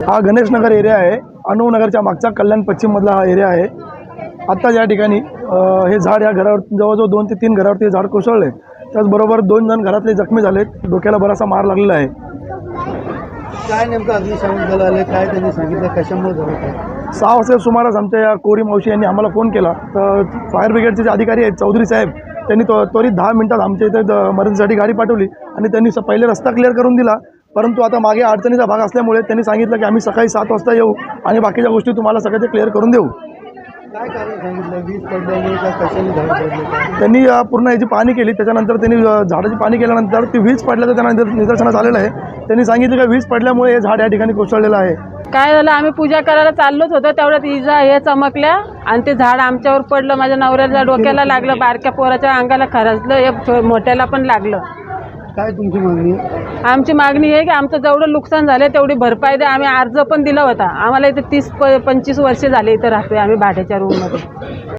हा गणेश नगर एरिया आहे। अनुभव नगरच्या मागचा कल्याण पश्चिम मधला हा एरिया आहे। आता या ठिकाणी हे झाड या घरावर जवळजवळ 2 ते 3 घरावरती हे झाड कोसळले। त्याचबरोबर 2 जण घरातले जखमी झालेत। डोक्याला बराचसा मार लागलेला आहे। काय नेमकं अग्निशमन दल आले, काय त्यांनी सांगितलं, कशामुळे झालं काय? 6 वाजता सुमारास आमच्या या कोरी मावशी यांनी आम्हाला फोन केला। तर फायर ब्रिगेडचे जे अधिकारी आहेत चौधरी साहेब त्यांनी त्वरित 10 मिनिटात आमच्या इथे मदतीसाठी गाडी पाठवली आणि त्यांनी पहिले रस्ता क्लिअर करून दिला। परंतु आता मागे अडचणीचा भाग असल्यामुळे त्यांनी सांगितलं की आम्ही सकाळी 7 वाजता येऊ आणि बाकीच्या गोष्टी तुम्हाला सगळं ते क्लिअर करून देऊ। काय कारण सांगितलं, वीज पडल्याने का कशाने झाड पडले? त्यांनी पूर्ण याची पाहणी केली। त्याच्यानंतर त्यांनी झाडाची पाहणी केल्यानंतर ती वीज पडल्याचं त्यांना निदर्शनास आलेलं आहे। त्यांनी सांगितलं की वीज पडल्यामुळे हे झाड या ठिकाणी कोसळलेलं आहे। काय झालं, आम्ही पूजा करायला चाललोच होतो तेवढ्यात इजा हे चमकल्या आणि ते झाड आमच्यावर पडलं। माझ्या नवऱ्याच्या डोक्याला लागलं, बारक्या पोराच्या अंगाला खरचलं, एक मोठ्याला पण लागलं। काय तुमची मागणी? आमची मागणी आहे की आमचं जेवढं नुकसान झालं तेवढी भरपाई द्या। आम्ही अर्ज पण दिला होता। आम्हाला इथे 30-25 वर्षे झाले इथं राहतोय आम्ही भाड्याच्या रूममध्ये।